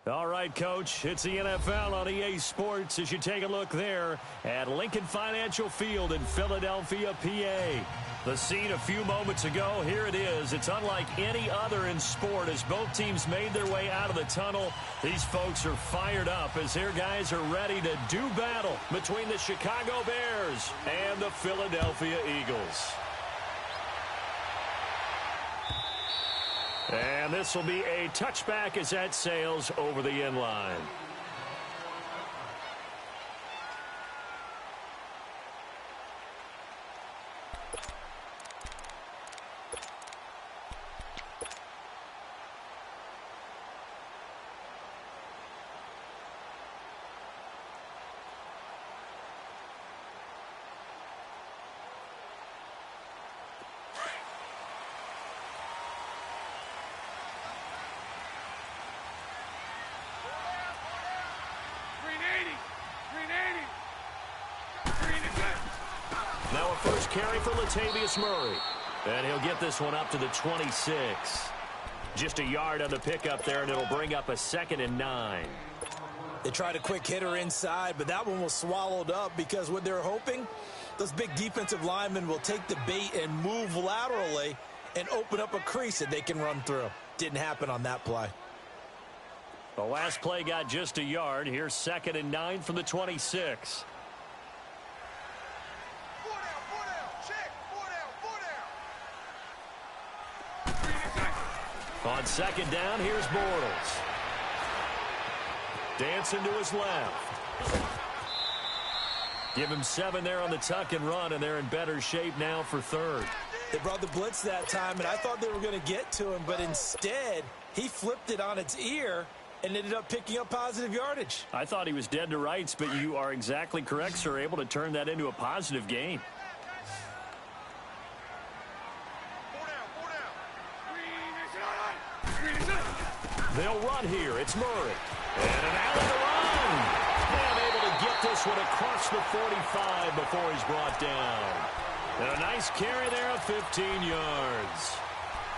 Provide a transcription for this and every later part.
All right, Coach, it's the NFL on EA Sports as you take a look there at Lincoln Financial Field in Philadelphia, PA. The scene a few moments ago, here it is. It's unlike any other in sport as both teams made their way out of the tunnel. These folks are fired up as their guys are ready to do battle between the Chicago Bears and the Philadelphia Eagles. And this will be a touchback as that sails over the end line. Now a first carry for Latavius Murray. And he'll get this one up to the 26. Just a yard on the pickup there, and it'll bring up a 2nd and 9. They tried a quick hitter inside, but that one was swallowed up because what they're hoping, those big defensive linemen will take the bait and move laterally and open up a crease that they can run through. Didn't happen on that play. The last play got just a yard. Here's 2nd and 9 from the 26. On 2nd down, here's Bortles. Dancing to his left. Give him 7 there on the tuck and run, and they're in better shape now for 3rd. They brought the blitz that time, and I thought they were going to get to him, but instead, he flipped it on its ear and ended up picking up positive yardage. I thought he was dead to rights, but you are exactly correct, sir. Able to turn that into a positive gain. They'll run here. It's Murray. And an alley to run. And able to get this one across the 45 before he's brought down. And a nice carry there of 15 yards.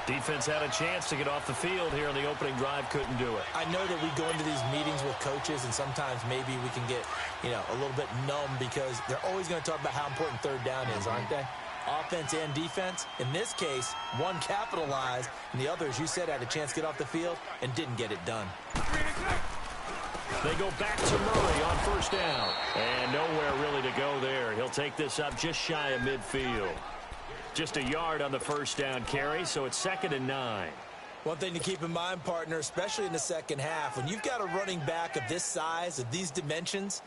Defense had a chance to get off the field here on the opening drive. Couldn't do it. I know that we go into these meetings with coaches, and sometimes maybe we can get, a little bit numb because they're always going to talk about how important 3rd down is, aren't they? Offense and defense. In this case, one capitalized, and the other, as you said, had a chance to get off the field and didn't get it done. They go back to Murray on 1st down. And nowhere really to go there. He'll take this up just shy of midfield. Just a yard on the 1st down carry, so it's 2nd and 9. One thing to keep in mind, partner, especially in the second half, when you've got a running back of this size, of these dimensions,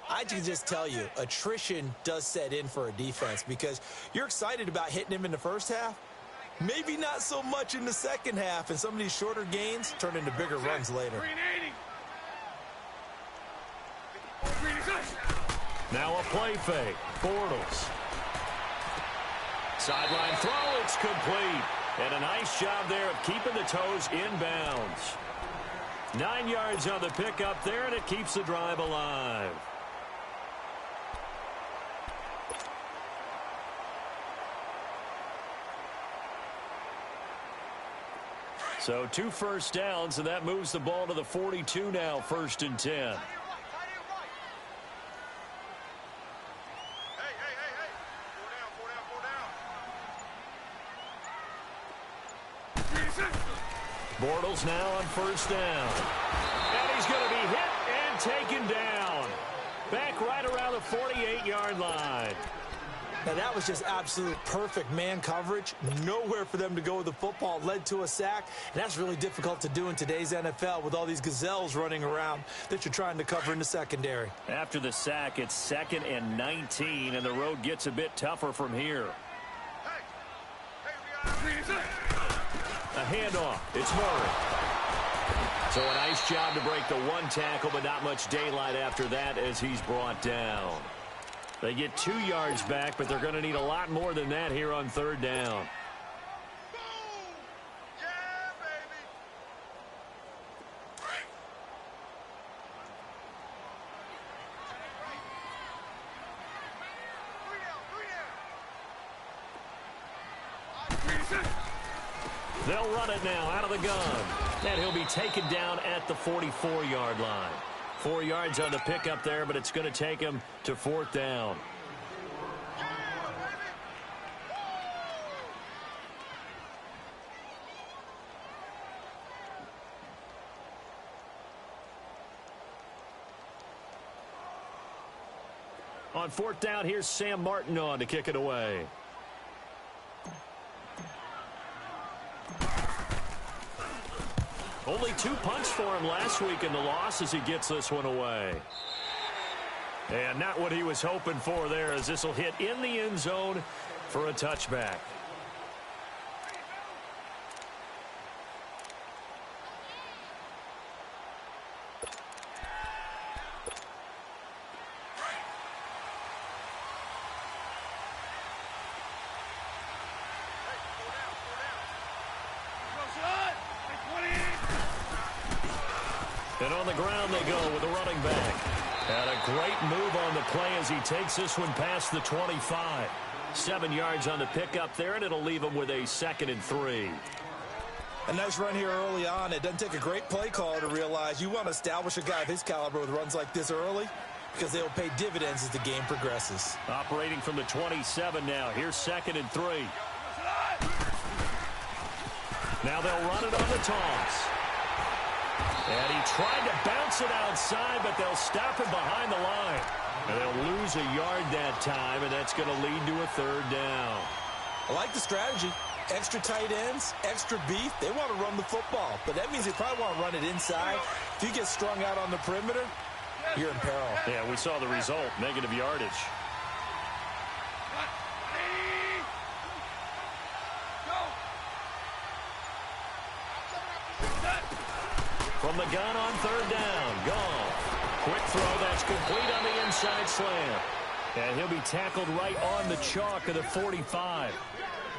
I can just tell you, attrition does set in for a defense because you're excited about hitting him in the first half. Maybe not so much in the second half, and some of these shorter gains turn into bigger runs later. Now a play fake. Bortles. Sideline throw, it's complete. And a nice job there of keeping the toes inbounds. 9 yards on the pickup there, and it keeps the drive alive. So 2 first downs, and that moves the ball to the 42 now, 1st and 10. Bortles now on 1st down. And he's going to be hit and taken down. Back right around the 48-yard line. Now, that was just absolute perfect man coverage. Nowhere for them to go with the football. Led to a sack, and that's really difficult to do in today's NFL with all these gazelles running around that you're trying to cover in the secondary. After the sack, it's 2nd and 19, and the road gets a bit tougher from here. A handoff. It's Murray. So a nice job to break the 1 tackle, but not much daylight after that as he's brought down. They get 2 yards back, but they're going to need a lot more than that here on 3rd down. They'll run it now out of the gun. And he'll be taken down at the 44-yard line. 4 yards on the pickup there, but it's going to take him to 4th down. On 4th down, here's Sam Martin on to kick it away. Only 2 punts for him last week in the loss as he gets this one away. And not what he was hoping for there, as this will hit in the end zone for a touchback. And on the ground they go with a running back. And a great move on the play as he takes this one past the 25. 7 yards on the pickup there, and it'll leave him with a 2nd and 3. A nice run here early on. It doesn't take a great play caller to realize you want to establish a guy of his caliber with runs like this early, because they'll pay dividends as the game progresses. Operating from the 27 now. Here's 2nd and 3. Now they'll run it on the toss. And he tried to bounce it outside, but they'll stop him behind the line. And they'll lose a yard that time, and that's going to lead to a 3rd down. I like the strategy. Extra tight ends, extra beef. They want to run the football, but that means they probably want to run it inside. If you get strung out on the perimeter, you're in peril. Yeah, we saw the result, negative yardage. From the gun on 3rd down. Gone. Quick throw. That's complete on the inside slant. And he'll be tackled right on the chalk of the 45.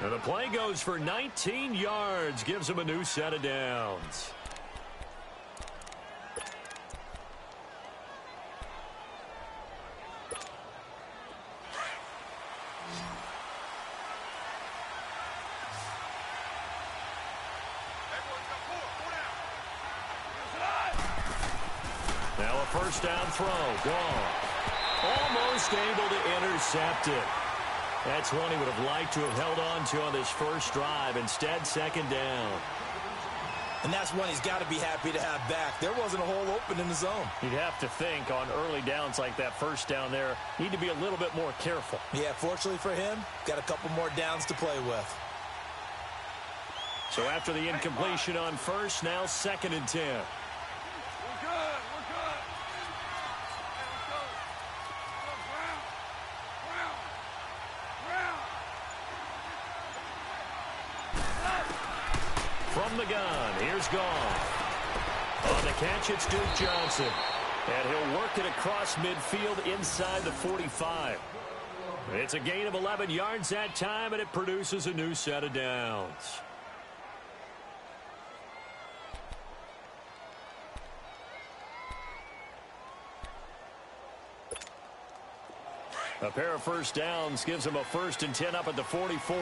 And the play goes for 19 yards. Gives him a new set of downs. Now a 1st down throw. Gone. Almost able to intercept it. That's one he would have liked to have held on to on this first drive. Instead, 2nd down. And that's one he's got to be happy to have back. There wasn't a hole open in the zone. You'd have to think on early downs like that 1st down there, need to be a little bit more careful. Yeah, fortunately for him, got a couple more downs to play with. So after the incompletion on 1st, now 2nd and 10. From the gun, here's Goff. On the catch, it's Duke Johnson. And he'll work it across midfield inside the 45. It's a gain of 11 yards that time, and it produces a new set of downs. A pair of 1st downs gives him a 1st and 10 up at the 44.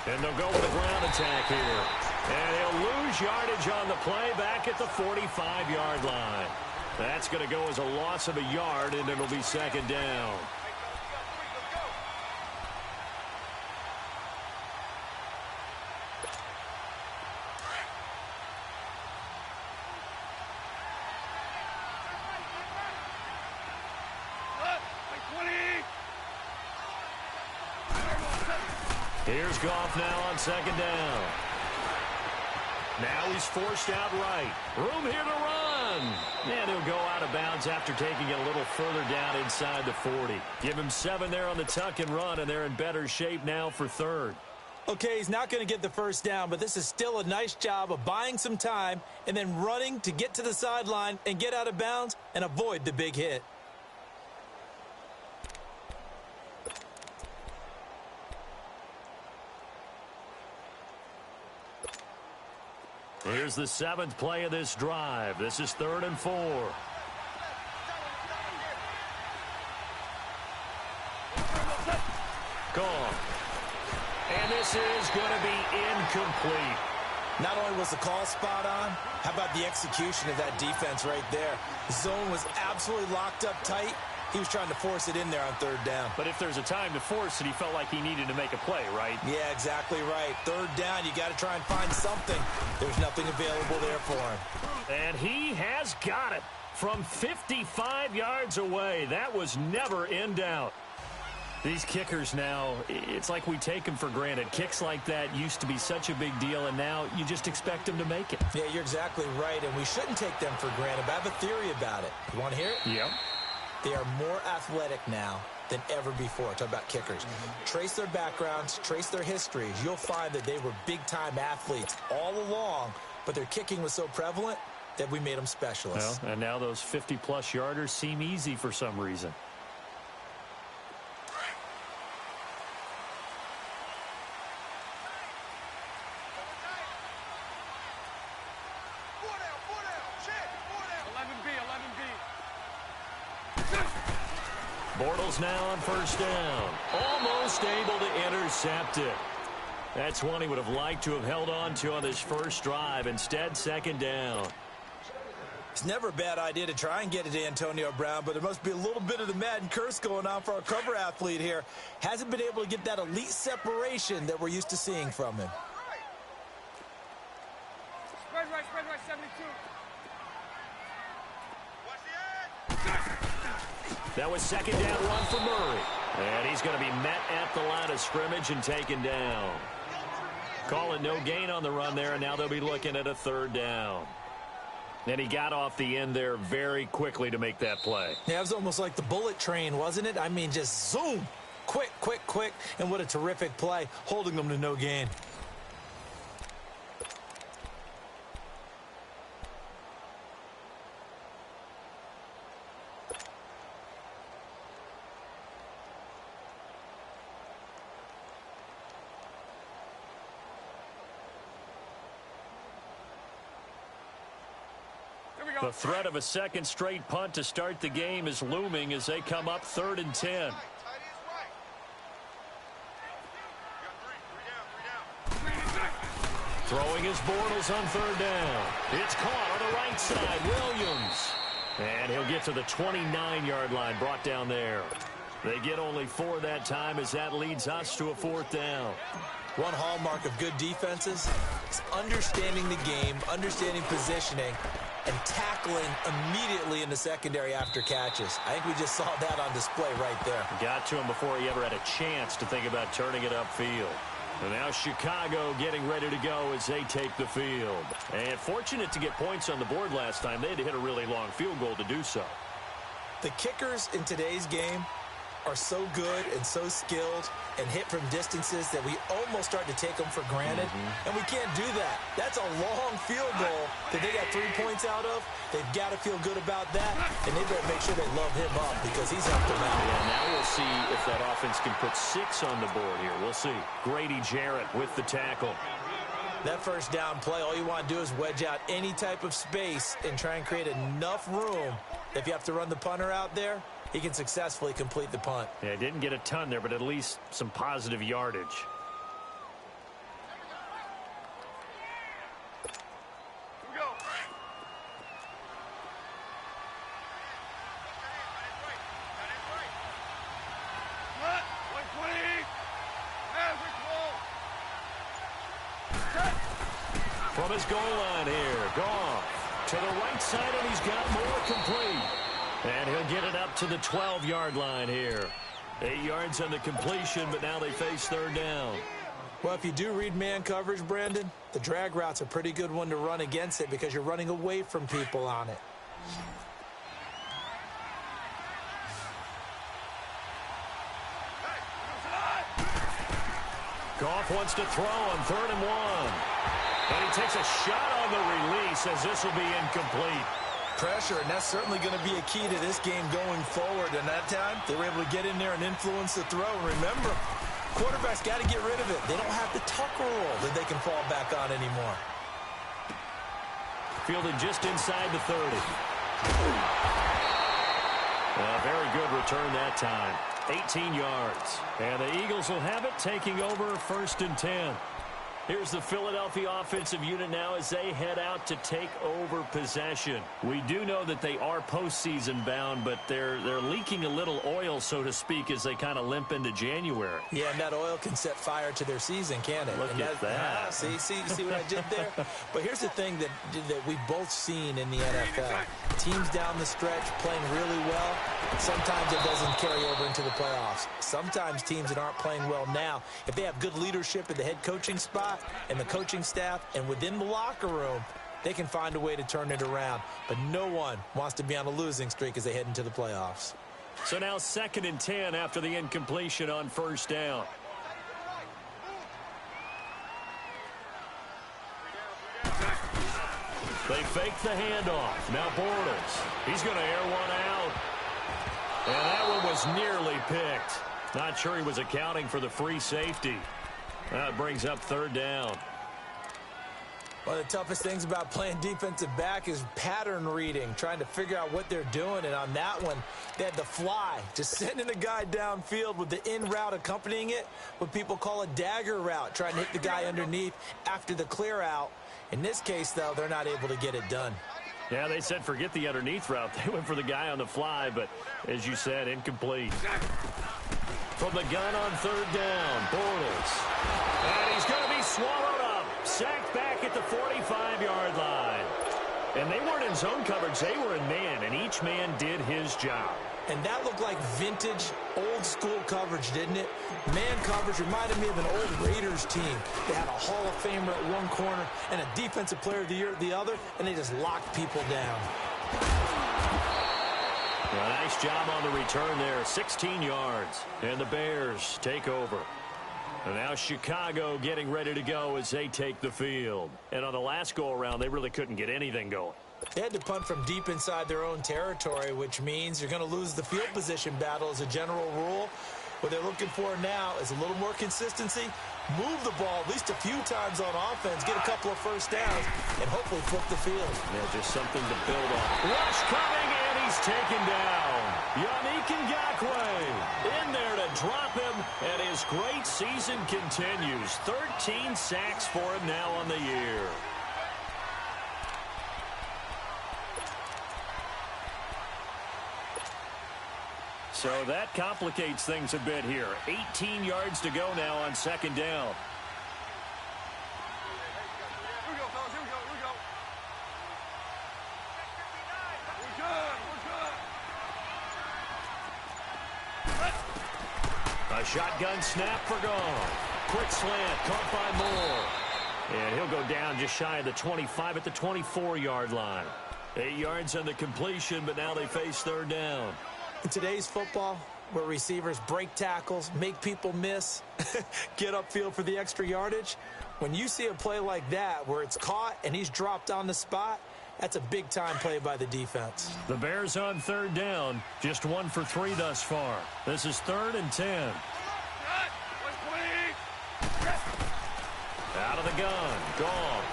And they'll go with a ground attack here. And he'll lose yardage on the play back at the 45-yard line. That's going to go as a loss of a yard, and it'll be 2nd down. Here's Goff now on 2nd down. Now he's forced out right. Room here to run. And he'll go out of bounds after taking it a little further down inside the 40. Give him 7 there on the tuck and run, and they're in better shape now for 3rd. Okay, he's not going to get the 1st down, but this is still a nice job of buying some time and then running to get to the sideline and get out of bounds and avoid the big hit. Here's the 7th play of this drive. This is 3rd and 4. Gone. And this is going to be incomplete. Not only was the call spot on, how about the execution of that defense right there? The zone was absolutely locked up tight. He was trying to force it in there on third down. But if there's a time to force it, he felt like he needed to make a play, right? Yeah, exactly right. Third down, you got to try and find something. There's nothing available there for him. And he has got it from 55 yards away. That was never in doubt. These kickers now, it's like we take them for granted. Kicks like that used to be such a big deal, and now you just expect them to make it. Yeah, you're exactly right, and we shouldn't take them for granted. But I have a theory about it. You want to hear it? Yep. They are more athletic now than ever before. Talk about kickers. Trace their backgrounds, trace their histories. You'll find that they were big-time athletes all along, but their kicking was so prevalent that we made them specialists. Well, and now those 50-plus yarders seem easy for some reason. Bortles now on first down. Almost able to intercept it. That's one he would have liked to have held on to on his first drive. Instead, second down. It's never a bad idea to try and get it to Antonio Brown, but there must be a little bit of the Madden curse going on for our cover athlete here. Hasn't been able to get that elite separation that we're used to seeing from him. Spread right, 72. That was second down run for Murray. And he's going to be met at the line of scrimmage and taken down. Call it no gain on the run there, and now they'll be looking at a third down. And he got off the end there very quickly to make that play. Yeah, it was almost like the bullet train, wasn't it? I mean, just zoom. Quick, quick, quick. And what a terrific play, holding them to no gain. The threat of a second straight punt to start the game is looming as they come up 3rd and 10. Throwing his Bortles on third down. It's caught on the right side. Williams. And he'll get to the 29-yard line, brought down there. They get only 4 that time as that leads us to a 4th down. One hallmark of good defenses is understanding the game, understanding positioning, and tackling immediately in the secondary after catches. I think we just saw that on display right there. Got to him before he ever had a chance to think about turning it upfield. And now Chicago getting ready to go as they take the field. And fortunate to get points on the board last time. They had to hit a really long field goal to do so. The kickers in today's game are so good and so skilled and hit from distances that we almost start to take them for granted. And we can't do that. That's a long field goal that they got 3 points out of. They've got to feel good about that, and they better make sure they love him up because he's helped them out. Yeah, now we'll see if that offense can put 6 on the board here. We'll see. Grady Jarrett with the tackle. That first down play, all you want to do is wedge out any type of space and try and create enough room. If you have to run the punter out there, he can successfully complete the punt. Yeah, didn't get a ton there, but at least some positive yardage. From his goal line here, Goff to the right side, and he's got more complete. And he'll get it up to the 12-yard line here. 8 yards on the completion, but now they face third down. Well, if you do read man coverage, Brandon, the drag route's a pretty good one to run against it because you're running away from people on it. Goff wants to throw on 3rd and 1. And he takes a shot on the release as this will be incomplete. Pressure, and that's certainly going to be a key to this game going forward. And that time, they were able to get in there and influence the throw. And remember, quarterbacks got to get rid of it. They don't have the tuck rule that they can fall back on anymore. Fielded just inside the 30. A very good return that time. 18 yards. And the Eagles will have it, taking over 1st and 10. Here's the Philadelphia offensive unit now as they head out to take over possession. We do know that they are postseason bound, but they're leaking a little oil, so to speak, as they kind of limp into January. Yeah, and that oil can set fire to their season, can't it? Look at that. See what I did there? But here's the thing that we've both seen in the NFL. Teams down the stretch playing really well. Sometimes it doesn't carry over into the playoffs. Sometimes teams that aren't playing well now, if they have good leadership at the head coaching spot and the coaching staff and within the locker room, they can find a way to turn it around. But no one wants to be on a losing streak as they head into the playoffs. So now 2nd and 10 after the incompletion on 1st down. They fake the handoff. Now Bortles. He's going to air one out. And that one was nearly picked. Not sure he was accounting for the free safety. That brings up 3rd down. One of the toughest things about playing defensive back is pattern reading, trying to figure out what they're doing. And on that one, they had the fly, just sending the guy downfield with the in route accompanying it, what people call a dagger route, trying to hit the guy underneath after the clear out. In this case, though, they're not able to get it done. Yeah, they said forget the underneath route. They went for the guy on the fly, but as you said, incomplete. From the gun on 3rd down, Bortles. And he's going to be swallowed up. Sacked back at the 45-yard line. And they weren't in zone coverage. They were in man, and each man did his job. And that looked like vintage, old-school coverage, didn't it? Man coverage reminded me of an old Raiders team. They had a Hall of Famer at one corner and a Defensive Player of the Year at the other, and they just locked people down. Well, nice job on the return there. 16 yards. And the Bears take over. And now Chicago getting ready to go as they take the field. And on the last go-around, they really couldn't get anything going. They had to punt from deep inside their own territory, which means you're going to lose the field position battle as a general rule. What they're looking for now is a little more consistency, move the ball at least a few times on offense, get a couple of first downs, and hopefully flip the field. Yeah, just something to build on. Rush coming, and he's taken down. Yannick Ngakoue in there to drop him, and his great season continues. 13 sacks for him now on the year. So that complicates things a bit here. 18 yards to go now on 2nd down. Here we go, fellas. Here we go. Here we go. We're good. We're good. A shotgun snap for gone. Quick slant caught by Moore. And he'll go down just shy of the 25 at the 24-yard line. 8 yards on the completion, but now they face 3rd down. In today's football, where receivers break tackles, make people miss, get upfield for the extra yardage, when you see a play like that where it's caught and he's dropped on the spot, that's a big-time play by the defense. The Bears on 3rd down, just 1 for 3 thus far. This is 3rd and 10. Out of the gun, gone.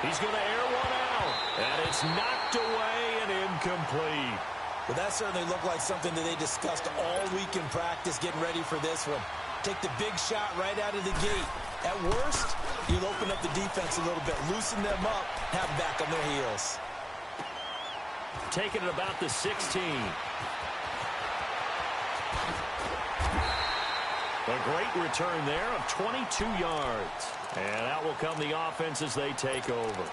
He's going to air one out, and it's knocked away and incomplete. Well, that certainly looked like something that they discussed all week in practice getting ready for this one. Take the big shot right out of the gate. At worst, you'll open up the defense a little bit, loosen them up, have them back on their heels. Taking it about the 16. A great return there of 22 yards. And out will come the offense as they take over.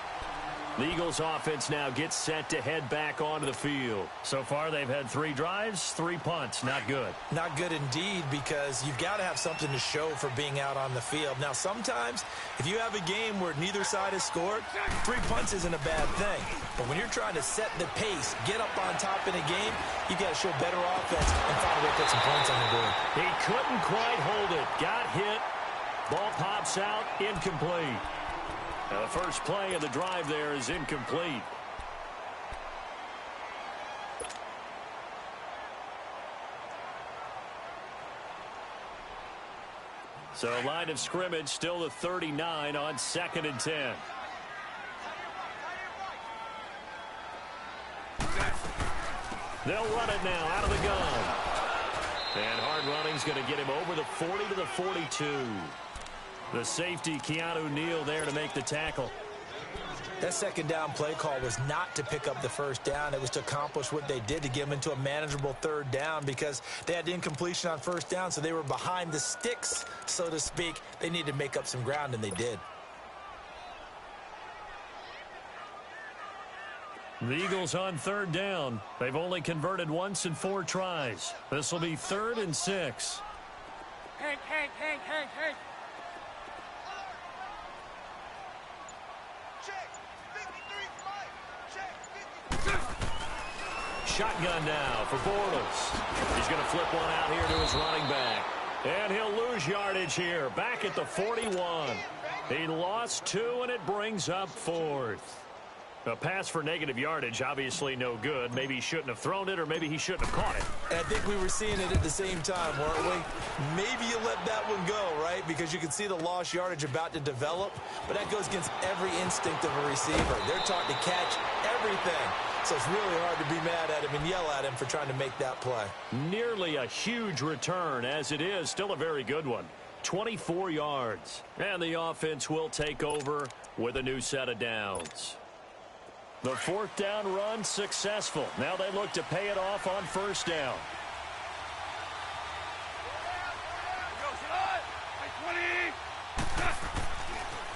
The Eagles offense now gets set to head back onto the field. So far, they've had 3 drives, 3 punts. Not good. Not good indeed, because you've got to have something to show for being out on the field. Now, sometimes, if you have a game where neither side has scored, 3 punts isn't a bad thing. But when you're trying to set the pace, get up on top in a game, you got to show better offense and find a way to put some points on the board. He couldn't quite hold it. Got hit. Ball pops out. Incomplete. Now, the first play of the drive there is incomplete. So, line of scrimmage still the 39 on 2nd and 10. They'll run it now out of the gun. And hard running's going to get him over the 40 to the 42. The safety, Keanu Neal, there to make the tackle. That second down play call was not to pick up the first down. It was to accomplish what they did, to get them into a manageable third down, because they had incompletion on first down, so they were behind the sticks, so to speak. They needed to make up some ground, and they did. The Eagles on third down. They've only converted once in 4 tries. This will be 3rd and 6. Hank. Shotgun now for Bortles. He's going to flip one out here to his running back. And he'll lose yardage here. Back at the 41. He lost 2, and it brings up 4th. A pass for negative yardage, obviously no good. Maybe he shouldn't have thrown it, or maybe he shouldn't have caught it. And I think we were seeing it at the same time, weren't we? Maybe you let that one go, right? Because you can see the lost yardage about to develop. But that goes against every instinct of a receiver. They're taught to catch everything. So it's really hard to be mad at him and yell at him for trying to make that play. Nearly a huge return. As it is, still a very good one. 24 yards. And the offense will take over with a new set of downs. The 4th down run successful. Now they look to pay it off on first down.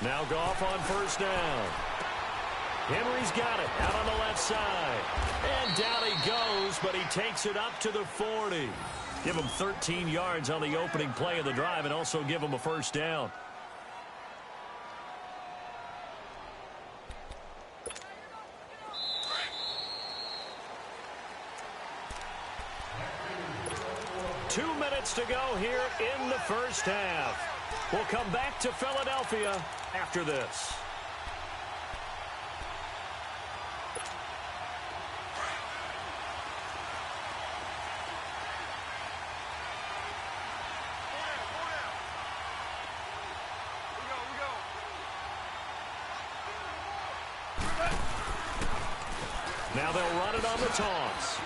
Now Goff on first down. Henry's got it out on the left side. And down he goes, but he takes it up to the 40. Give him 13 yards on the opening play of the drive and also give him a first down. Two minutes to go here in the first half. We'll come back to Philadelphia after this. Now they'll run it on the toss.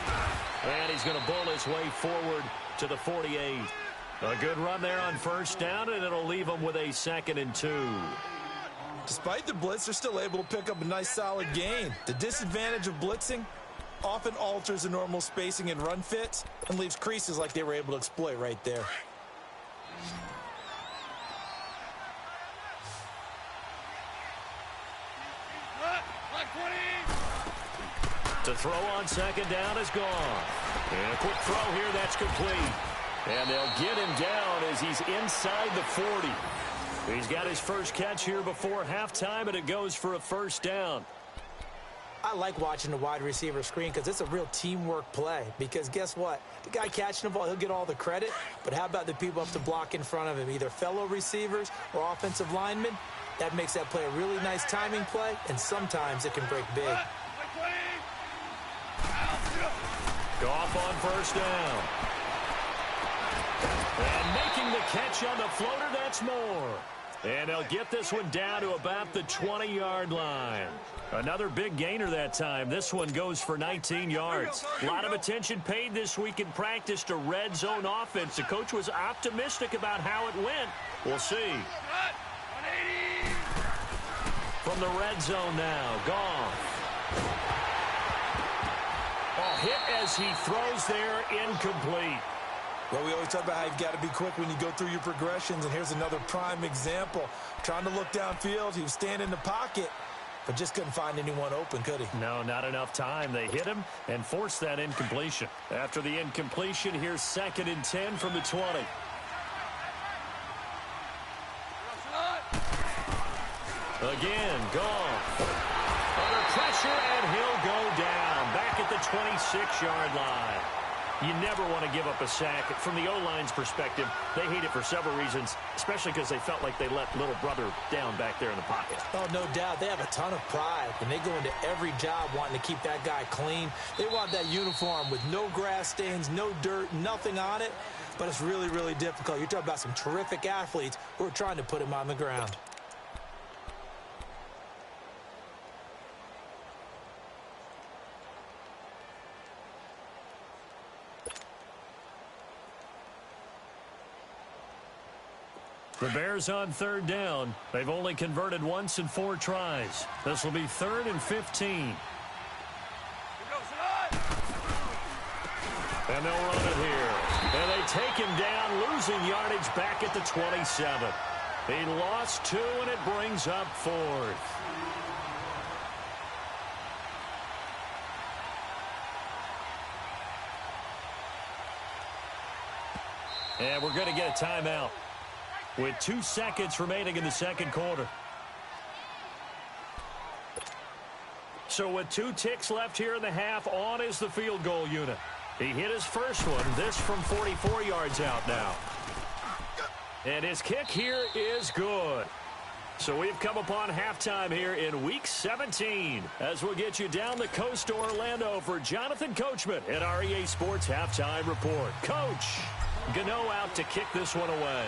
And he's going to bull his way forward to the 48. A good run there on first down, and it'll leave them with a 2nd and 2. Despite the blitz, they're still able to pick up a nice solid gain. The disadvantage of blitzing often alters the normal spacing and run fits and leaves creases like they were able to exploit right there. To throw on second down is gone. And a quick throw here, that's complete. And they'll get him down as he's inside the 40. He's got his first catch here before halftime, and it goes for a first down. I like watching the wide receiver screen because it's a real teamwork play. Because guess what? The guy catching the ball, he'll get all the credit. But how about the people up to block in front of him, either fellow receivers or offensive linemen? That makes that play a really nice timing play, and sometimes it can break big. Goff on first down. And making the catch on the floater, that's more. And they'll get this one down to about the 20-yard line. Another big gainer that time. This one goes for 19 yards. A lot of attention paid this week in practice to red zone offense. The coach was optimistic about how it went. We'll see. From the red zone now, Goff. Hit as he throws there, incomplete. Well, we always talk about how you've got to be quick when you go through your progressions, and here's another prime example. Trying to look downfield, he was standing in the pocket, but just couldn't find anyone open, could he? No, not enough time. They hit him and forced that incompletion. After the incompletion, here's 2nd and 10 from the 20. Again, Goff. Under pressure, and he'll go down. Back at the 26-yard line. You never want to give up a sack. From the O-line's perspective, they hate it for several reasons, especially because they felt like they let little brother down back there in the pocket. Oh, no doubt. They have a ton of pride, and they go into every job wanting to keep that guy clean. They want that uniform with no grass stains, no dirt, nothing on it, but it's really, really difficult. You're talking about some terrific athletes who are trying to put him on the ground. The Bears on third down. They've only converted once in 4 tries. This will be 3rd and 15. And they'll run it here. And they take him down, losing yardage back at the 27. He lost 2, and it brings up 4th. And we're going to get a timeout with 2 seconds remaining in the second quarter. So with 2 ticks left here in the half, on is the field goal unit. He hit his first one, this from 44 yards out now. And his kick here is good. So we've come upon halftime here in Week 17 as we'll get you down the coast to Orlando for Jonathan Coachman at our EA Sports Halftime Report. Coach, Gano out to kick this one away.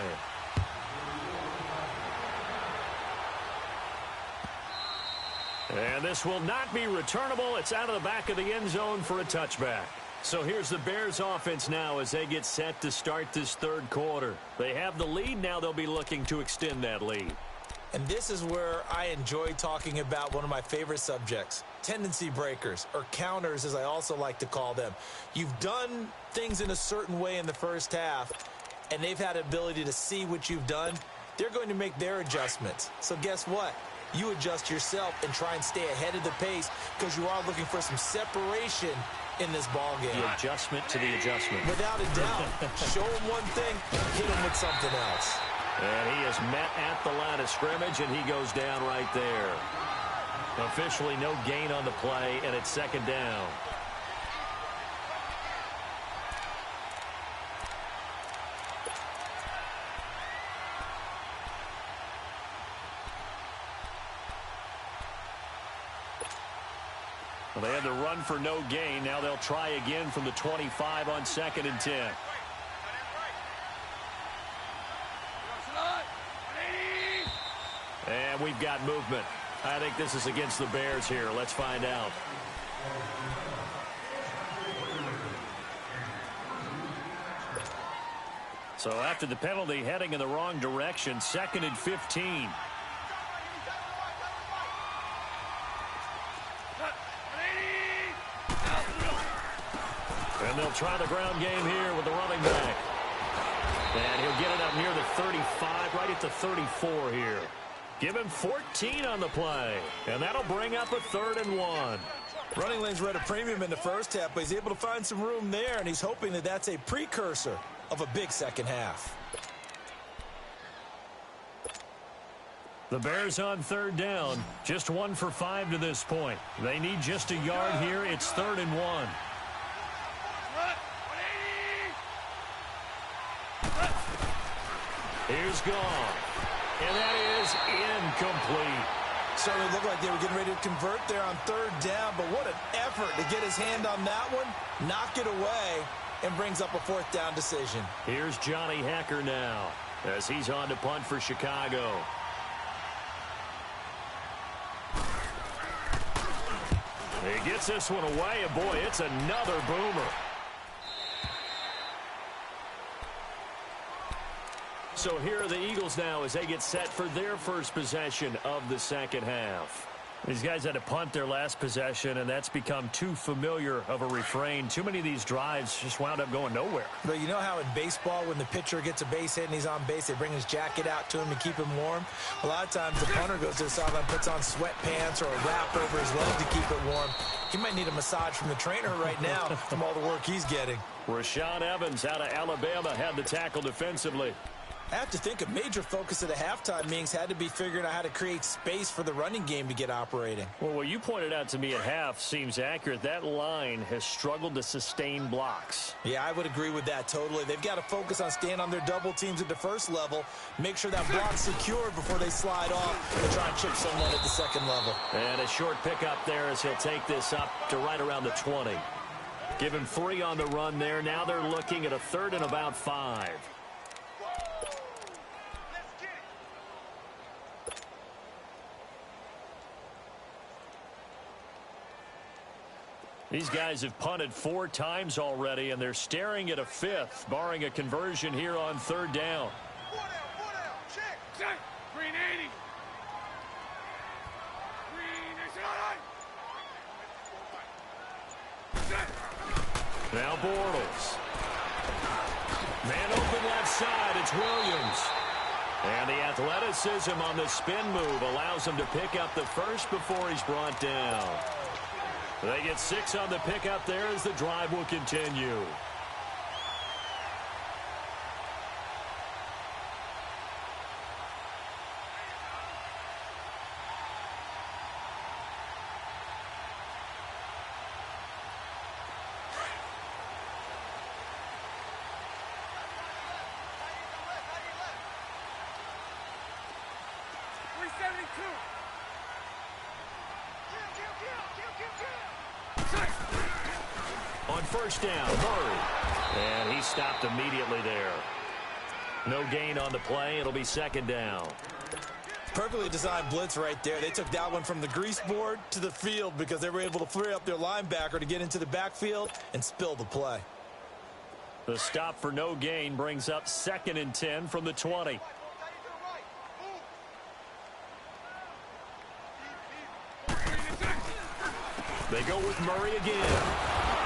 And this will not be returnable. It's out of the back of the end zone for a touchback. So here's the Bears offense now as they get set to start this third quarter. They have the lead. Now they'll be looking to extend that lead. And this is where I enjoy talking about one of my favorite subjects, tendency breakers, or counters as I also like to call them. You've done things in a certain way in the first half, and they've had the ability to see what you've done. They're going to make their adjustments. So guess what? You adjust yourself and try and stay ahead of the pace because you are looking for some separation in this ball game. The adjustment to the adjustment. Without a doubt. Show him one thing, hit him with something else. And he is met at the line of scrimmage, and he goes down right there. Officially no gain on the play, and it's second down. Well, they had to run for no gain. Now they'll try again from the 25 on 2nd and 10. And we've got movement. I think this is against the Bears here. Let's find out. So after the penalty, heading in the wrong direction, 2nd and 15. And they'll try the ground game here with the running back. And he'll get it up near the 35, right at the 34 here. Give him 14 on the play. And that'll bring up a 3rd and 1. Running lanes were at a premium in the first half, but he's able to find some room there, and he's hoping that that's a precursor of a big second half. The Bears on 3rd down. Just 1 for 5 to this point. They need just a yard here. It's 3rd and 1. Here's gone. And that is incomplete. Certainly looked like they were getting ready to convert there on 3rd down, but what an effort to get his hand on that one, knock it away, and brings up a 4th down decision. Here's Johnny Hekker now as he's on to punt for Chicago. He gets this one away, and boy, it's another boomer. So here are the Eagles now as they get set for their first possession of the second half. These guys had to punt their last possession, and that's become too familiar of a refrain. Too many of these drives just wound up going nowhere. But you know how in baseball, when the pitcher gets a base hit and he's on base, they bring his jacket out to him to keep him warm? A lot of times the punter goes to the sideline, puts on sweatpants or a wrap over his leg to keep it warm. He might need a massage from the trainer right now from all the work he's getting. Rashaan Evans out of Alabama had the tackle defensively. I have to think a major focus of the halftime meetings had to be figuring out how to create space for the running game to get operating. Well, what you pointed out to me at half seems accurate. That line has struggled to sustain blocks. Yeah, I would agree with that totally. They've got to focus on staying on their double teams at the first level, make sure that block's secured before they slide off and try and chip someone at the second level. And a short pickup there as he'll take this up to right around the 20. Give him 3 on the run there. Now they're looking at a 3rd and about 5. These guys have punted 4 times already, and they're staring at a 5th, barring a conversion here on 3rd down. Green 80. Green 89. Now Bortles. Man open left side. It's Williams. And the athleticism on the spin move allows him to pick up the first before he's brought down. They get 6 on the pickup there as the drive will continue. On first down, Murray. And he stopped immediately there. No gain on the play. It'll be second down. Perfectly designed blitz right there. They took that one from the grease board to the field because they were able to free up their linebacker to get into the backfield and spill the play. The stop for no gain brings up 2nd and 10 from the 20. They go with Murray again.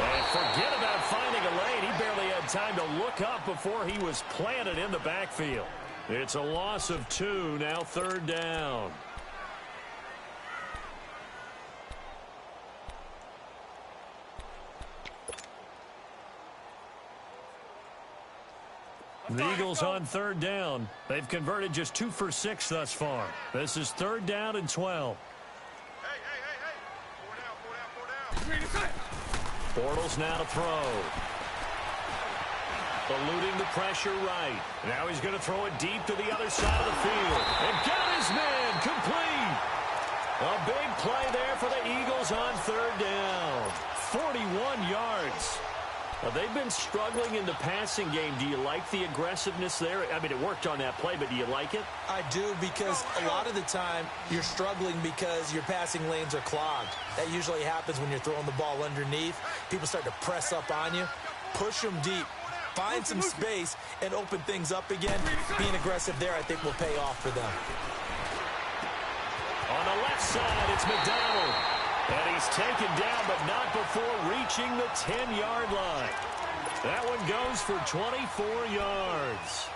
And forget about finding a lane. He barely had time to look up before he was planted in the backfield. It's a loss of 2, now 3rd down. The Eagles on 3rd down. They've converted just 2 for 6 thus far. This is 3rd down and 12. Bortles now to throw. Eluding the pressure right. Now he's going to throw it deep to the other side of the field. And got his man complete. A big play there for the Eagles on 3rd down. 41 yards. They've been struggling in the passing game. Do you like the aggressiveness there? I mean, it worked on that play, but do you like it? I do, because a lot of the time you're struggling because your passing lanes are clogged. That usually happens when you're throwing the ball underneath. People start to press up on you. Push them deep. Find some space and open things up again. Being aggressive there, I think, will pay off for them. On the left side, it's McDonald. And he's taken down, but not before reaching the 10-yard line. That one goes for 24 yards.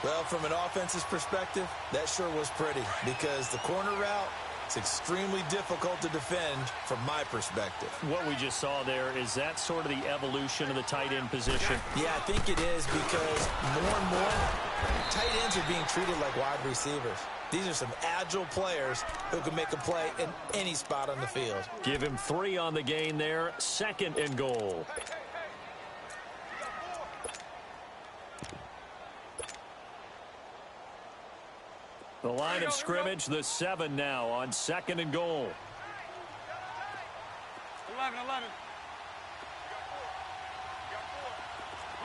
Well, from an offense's perspective, that sure was pretty, because the corner route is extremely difficult to defend from my perspective. What we just saw there, is that sort of the evolution of the tight end position? Yeah, I think it is, because more and more tight ends are being treated like wide receivers. These are some agile players who can make a play in any spot on the field. Give him 3 on the gain there. 2nd and goal. The line of scrimmage, the 7 now on 2nd and goal. 11.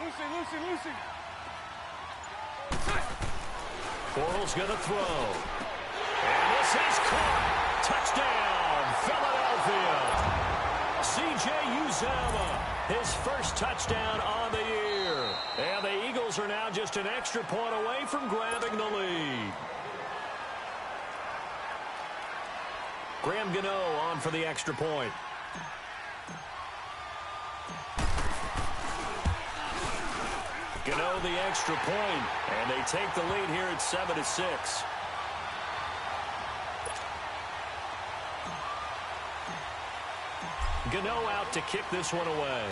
Lucy. Bortles going to throw. And this is caught. Touchdown, Philadelphia. C.J. Uzomah, his first touchdown on the year. And the Eagles are now just an extra point away from grabbing the lead. Graham Gano on for the extra point. Gano the extra point, and they take the lead here at 7-6. Gano out to kick this one away.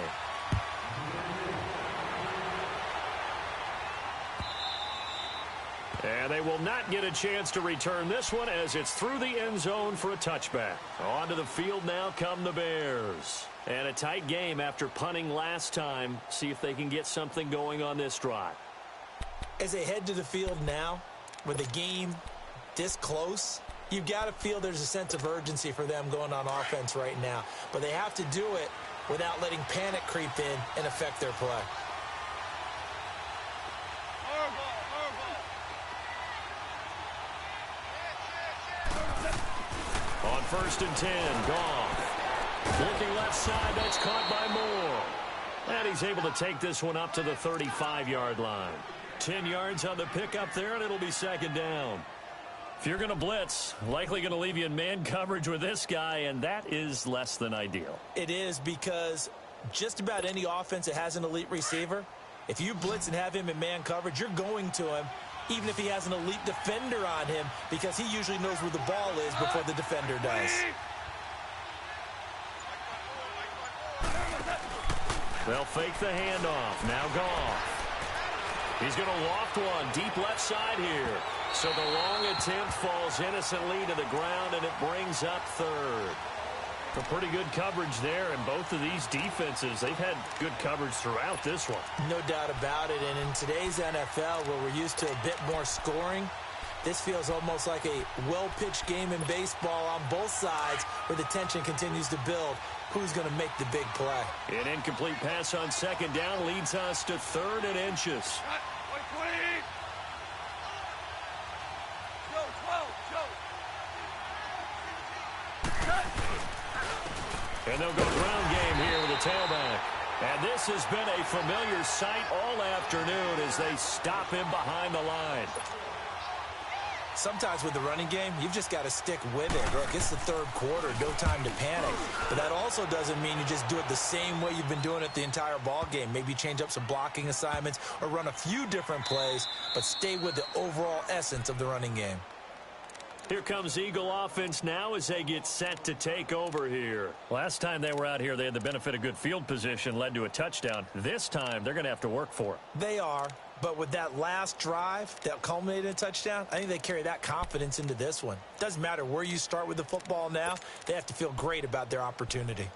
And they will not get a chance to return this one as it's through the end zone for a touchback. Onto the field now come the Bears. And a tight game after punting last time. See if they can get something going on this drive. As they head to the field now, with the game this close, you've got to feel there's a sense of urgency for them going on offense right now. But they have to do it without letting panic creep in and affect their play. On 1st and 10, Goff. Looking left side, that's caught by Moore. And he's able to take this one up to the 35-yard line. 10 yards on the pickup there, and it'll be 2nd down. If you're going to blitz, likely going to leave you in man coverage with this guy, and that is less than ideal. It is, because just about any offense that has an elite receiver, if you blitz and have him in man coverage, you're going to him, even if he has an elite defender on him, because he usually knows where the ball is before the defender does. They'll fake the handoff. Now Goff. He's going to loft one deep left side here. So the long attempt falls innocently to the ground, and it brings up third. A pretty good coverage there, and both of these defenses, they've had good coverage throughout this one. No doubt about it, and in today's NFL, where we're used to a bit more scoring, this feels almost like a well-pitched game in baseball on both sides, where the tension continues to build. Who's going to make the big play? An incomplete pass on second down leads us to 3rd and inches. And they'll go ground game here with the tailback. And this has been a familiar sight all afternoon as they stop him behind the line. Sometimes with the running game, you've just got to stick with it. Look, it's the 3rd quarter, no time to panic. But that also doesn't mean you just do it the same way you've been doing it the entire ball game. Maybe change up some blocking assignments or run a few different plays, but stay with the overall essence of the running game. Here comes Eagle offense now as they get set to take over here. Last time they were out here, they had the benefit of good field position, led to a touchdown. This time, they're going to have to work for it. They are, but with that last drive that culminated in a touchdown, I think they carry that confidence into this one. Doesn't matter where you start with the football now, they have to feel great about their opportunity.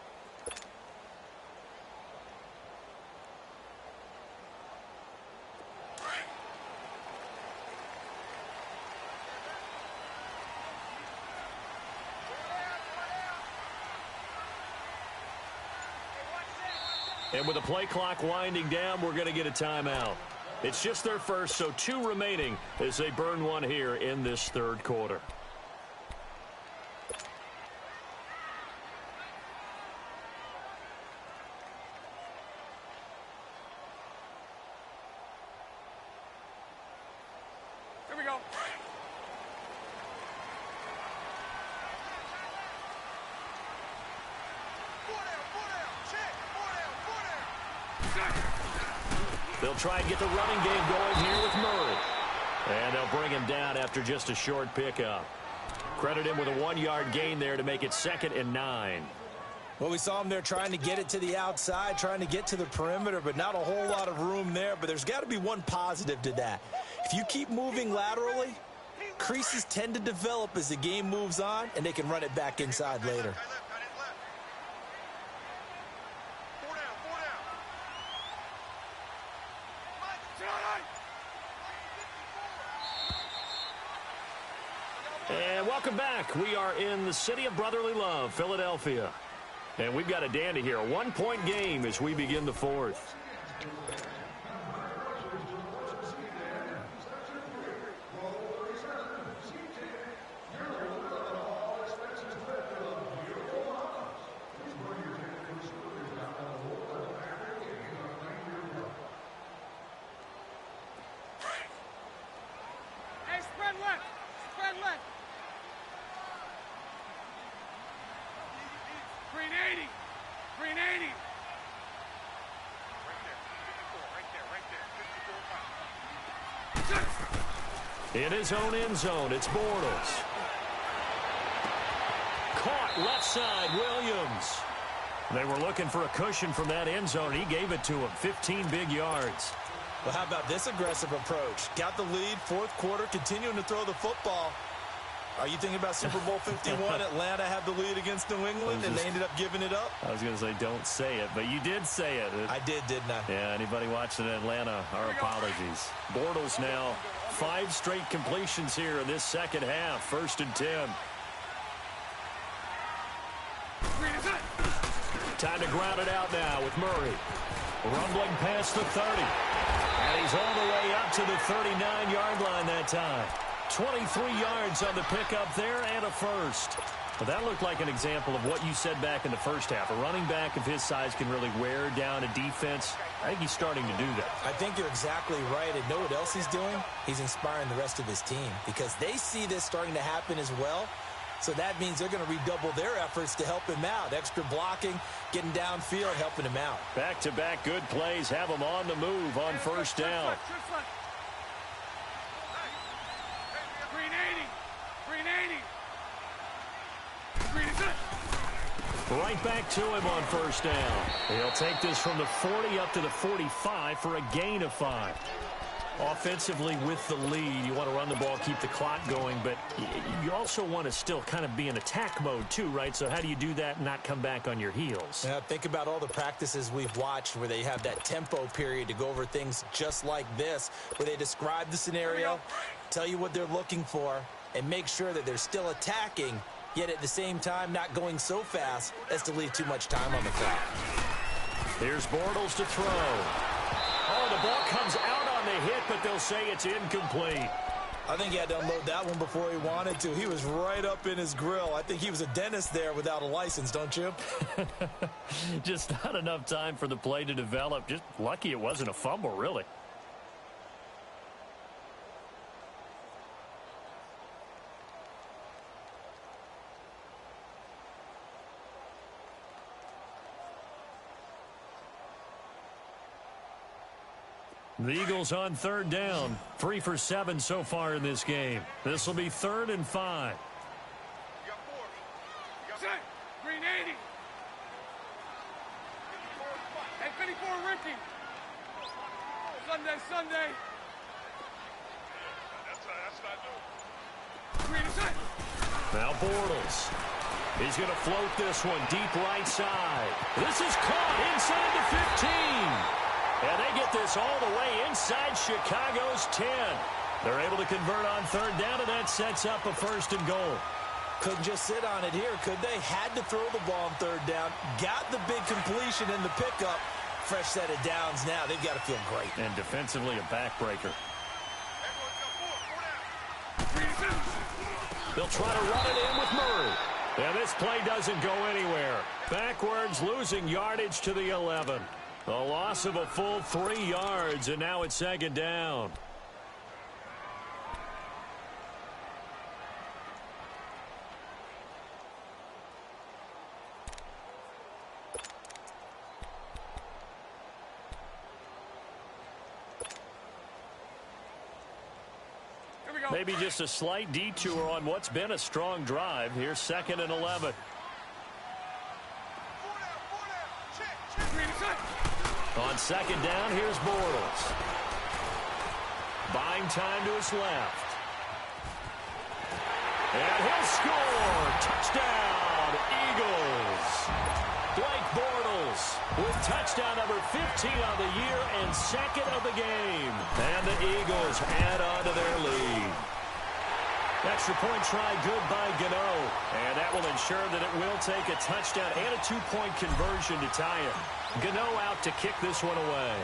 And with the play clock winding down, we're going to get a timeout. It's just their first, so 2 remaining as they burn one here in this 3rd quarter. Here we go. They'll try and get the running game going here with Murray. And they'll bring him down after just a short pickup. Credit him with a 1-yard gain there to make it 2nd and 9. Well, we saw him there trying to get it to the outside, trying to get to the perimeter, but not a whole lot of room there. But there's got to be one positive to that. If you keep moving laterally, creases tend to develop as the game moves on, and they can run it back inside later. And welcome back. We are in the city of brotherly love, Philadelphia. And we've got a dandy here. A 1-point game as we begin the 4th. Hey, spread left. Spread left. Green 80. Green 80. Right there. 54. In his own end zone, it's Bortles. Caught left side, Williams. They were looking for a cushion from that end zone. He gave it to him, 15 big yards. Well, how about this aggressive approach? Got the lead, 4th quarter, continuing to throw the football. Are you thinking about Super Bowl 51? Atlanta had the lead against New England, and they ended up giving it up? I was going to say don't say it, but you did say it. I did, didn't I? Yeah, anybody watching Atlanta, our apologies. Bortles now, 5 straight completions here in this 2nd half. 1st and 10. Time to ground it out now with Murray. Rumbling past the 30. And he's all the way up to the 39-yard line that time. 23 yards on the pickup there and a first. Well, that looked like an example of what you said back in the first half. A running back of his size can really wear down a defense. I think he's starting to do that. I think you're exactly right. And know what else he's doing? He's inspiring the rest of his team because they see this starting to happen as well. So that means they're going to redouble their efforts to help him out. Extra blocking, getting downfield, helping him out. Back-to-back good plays have him on the move on first down. Green 80. Green 80. Green is it. Right back to him on first down. He'll take this from the 40 up to the 45 for a gain of 5. Offensively with the lead, you want to run the ball, keep the clock going, but you also want to still kind of be in attack mode too, right? So how do you do that and not come back on your heels? Yeah, think about all the practices we've watched where they have that tempo period to go over things just like this, where they describe the scenario, tell you what they're looking for, and make sure that they're still attacking, yet at the same time not going so fast as to leave too much time on the clock. Here's Bortles to throw. Oh, the ball comes out on the hit, but they'll say it's incomplete. I think he had to unload that one before he wanted to. He was right up in his grill. I think he was a dentist there without a license, don't you? Just not enough time for the play to develop. Just lucky it wasn't a fumble, really. The Eagles on third down. 3 for 7 so far in this game. This will be 3rd and 5. You got 4. You got set. Green 80. Hey, 54 Ricky. Sunday. That's what I do. Green is set. Now Bortles. He's going to float this one deep right side. This is caught inside the 15. And they get this all the way inside Chicago's 10. They're able to convert on third down, and that sets up a 1st and goal. Couldn't just sit on it here, could they? Had to throw the ball on third down. Got the big completion in the pickup. Fresh set of downs now. They've got to feel great. And defensively a backbreaker. They'll try to run it in with Murray. And this play doesn't go anywhere. Backwards, losing yardage to the 11. A loss of a full 3 yards, and now it's 2nd down. Here we go. Maybe just a slight detour on what's been a strong drive. Here's 2nd and 11. On 2nd down, here's Bortles. Buying time to his left. And he'll score! Touchdown, Eagles! Blake Bortles with touchdown number 15 on the year and 2nd of the game. And the Eagles add on to their lead. Extra point try good by Gano. And that will ensure that it will take a touchdown and a 2-point conversion to tie it. Gano out to kick this one away.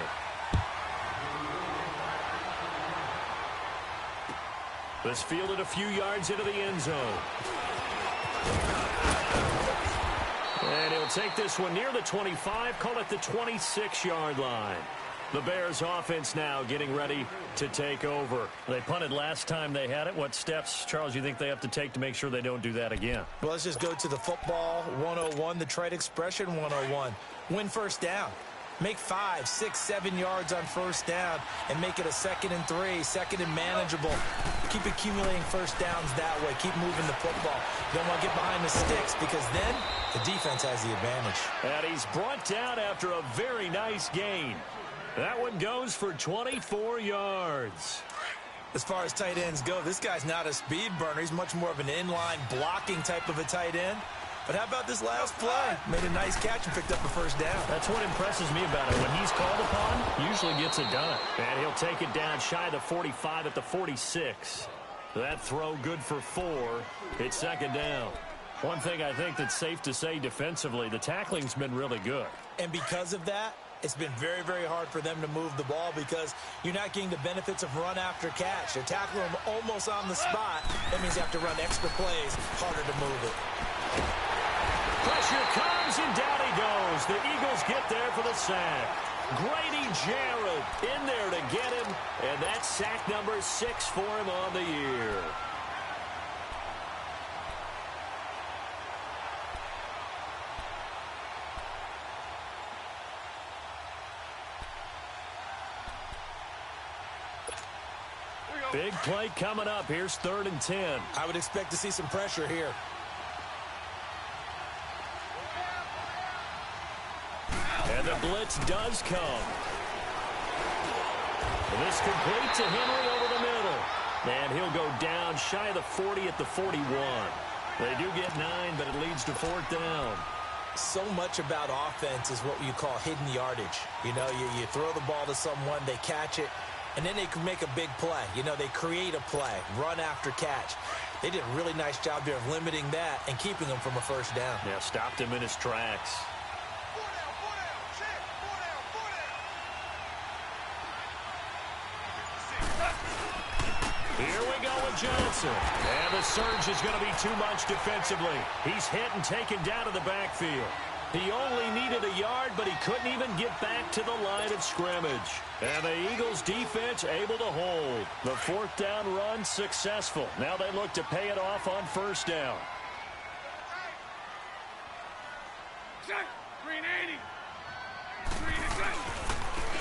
This fielded a few yards into the end zone. And he'll take this one near the 25, call it the 26-yard line. The Bears offense now getting ready to take over. They punted last time they had it. What steps, Charles, you think they have to take to make sure they don't do that again? Well, let's just go to the football 101, the trite expression 101. Win first down. Make 5, 6, 7 yards on first down and make it a 2nd and 3, 2nd and manageable. Keep accumulating first downs that way. Keep moving the football. You don't want to get behind the sticks because then the defense has the advantage. And he's brought down after a very nice gain. That one goes for 24 yards. As far as tight ends go, this guy's not a speed burner. He's much more of an inline blocking type of a tight end. But how about this last play? Made a nice catch and picked up a first down. That's what impresses me about it. When he's called upon, usually gets it done. And he'll take it down shy of the 45 at the 46. That throw good for 4. It's 2nd down. One thing I think that's safe to say defensively, the tackling's been really good. And because of that, it's been very, very hard for them to move the ball because you're not getting the benefits of run after catch. They're tackling them almost on the spot. That means you have to run extra plays, harder to move it. Pressure comes, and down he goes. The Eagles get there for the sack. Grady Jarrett in there to get him, and that's sack number 6 for him on the year. Big play coming up. Here's 3rd and 10. I would expect to see some pressure here. And the blitz does come. This complete to Henry over the middle. And he'll go down shy of the 40 at the 41. They do get 9, but it leads to 4th down. So much about offense is what you call hidden yardage. You know, you throw the ball to someone, they catch it, and then they can make a big play. You know, they create a play, run after catch. They did a really nice job there of limiting that and keeping him from a first down. Yeah, stopped him in his tracks. Here we go with Johnson. And the surge is going to be too much defensively. He's hit and taken down to the backfield. He only needed a yard, but he couldn't even get back to the line of scrimmage. And the Eagles defense able to hold. The 4th down run successful. Now they look to pay it off on 1st down.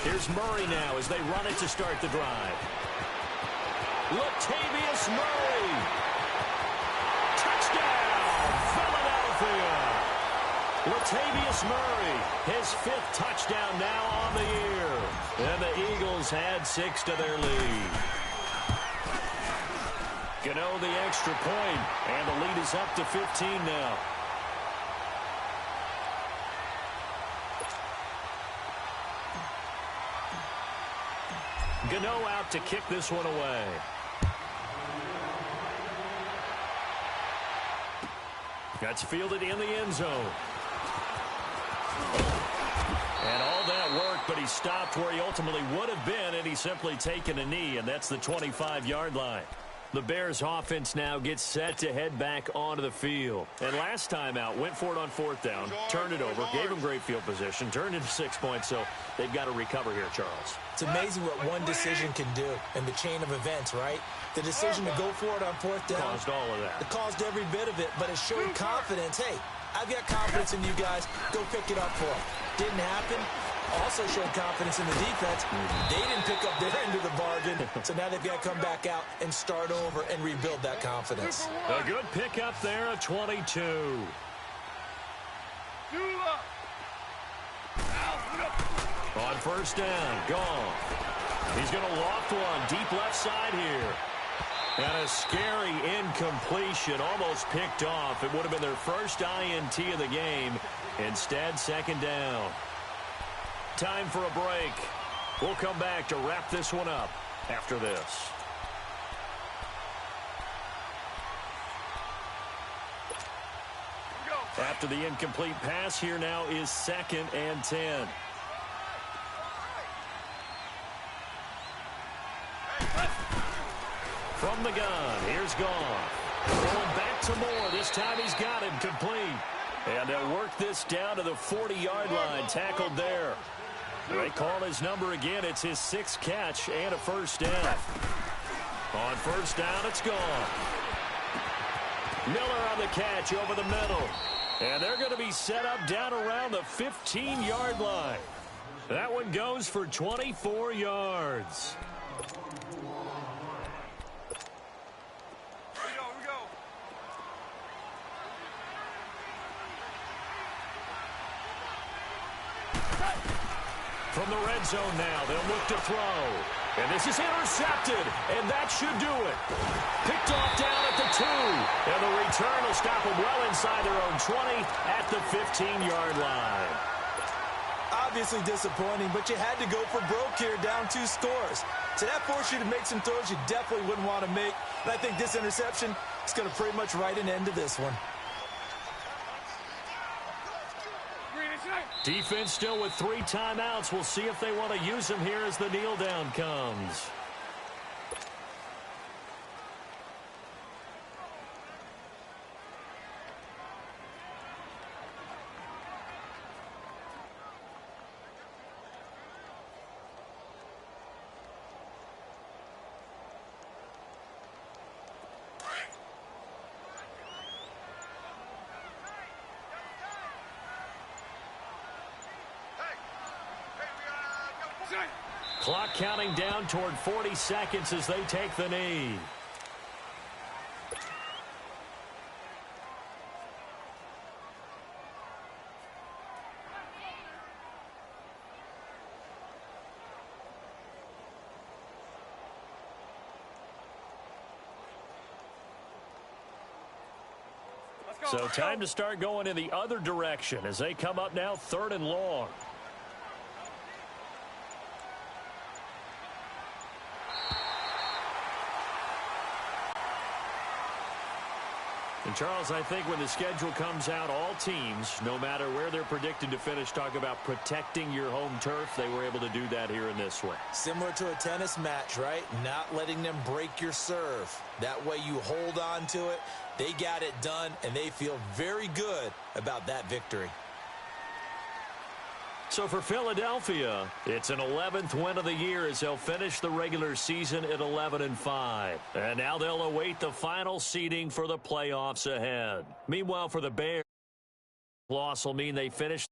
Here's Murray now as they run it to start the drive. Latavius Murray. Touchdown, Philadelphia. Latavius Murray, his 5th touchdown now on the year. And the Eagles had 6 to their lead. Gano the extra point, and the lead is up to 15 now. Gano out to kick this one away. That's fielded in the end zone. And all that work, but he stopped where he ultimately would have been, and he's simply taken a knee, and that's the 25-yard line. The Bears offense now gets set to head back onto the field. And last time out, went for it on 4th down, turned it over, gave him great field position, turned into 6 points, so they've got to recover here, Charles. It's amazing what one decision can do in the chain of events, right? The decision to go for it on 4th down. Caused all of that. It caused every bit of it, but it showed confidence. Hey, I've got confidence in you guys. Go pick it up for them. Didn't happen. Also showed confidence in the defense. They didn't pick up their end of the bargain, so now they've got to come back out and start over and rebuild that confidence. A good pickup there at 22. On 1st down, gone. He's going to loft one deep left side here. And a scary incompletion, almost picked off. It would have been their first INT of the game. Instead, 2nd down. Time for a break. We'll come back to wrap this one up after this. After the incomplete pass, here now is 2nd and 10. From the gun, here's Goff. Going back to Moore. This time he's got him complete. And they'll work this down to the 40-yard line. Tackled there. They call his number again. It's his 6th catch and a 1st down. On 1st down, it's gone. Miller on the catch over the middle. And they're going to be set up down around the 15-yard line. That one goes for 24 yards. From the red zone now, they'll look to throw. And this is intercepted, and that should do it. Picked off down at the 2. And the return will stop them well inside their own 20 at the 15-yard line. Obviously disappointing, but you had to go for broke here, down 2 scores. So that forced you to make some throws you definitely wouldn't want to make. And I think this interception is going to pretty much write an end to this one. Defense still with 3 timeouts. We'll see if they want to use them here as the kneel down comes. Clock counting down toward 40 seconds as they take the knee. So time to start going in the other direction as they come up now 3rd and long. And Charles, I think when the schedule comes out, all teams, no matter where they're predicted to finish, talk about protecting your home turf. They were able to do that here in this one. Similar to a tennis match, right? Not letting them break your serve. That way you hold on to it. They got it done, and they feel very good about that victory. So for Philadelphia, it's an 11th win of the year as they'll finish the regular season at 11-5. And now they'll await the final seeding for the playoffs ahead. Meanwhile, for the Bears, loss will mean they finish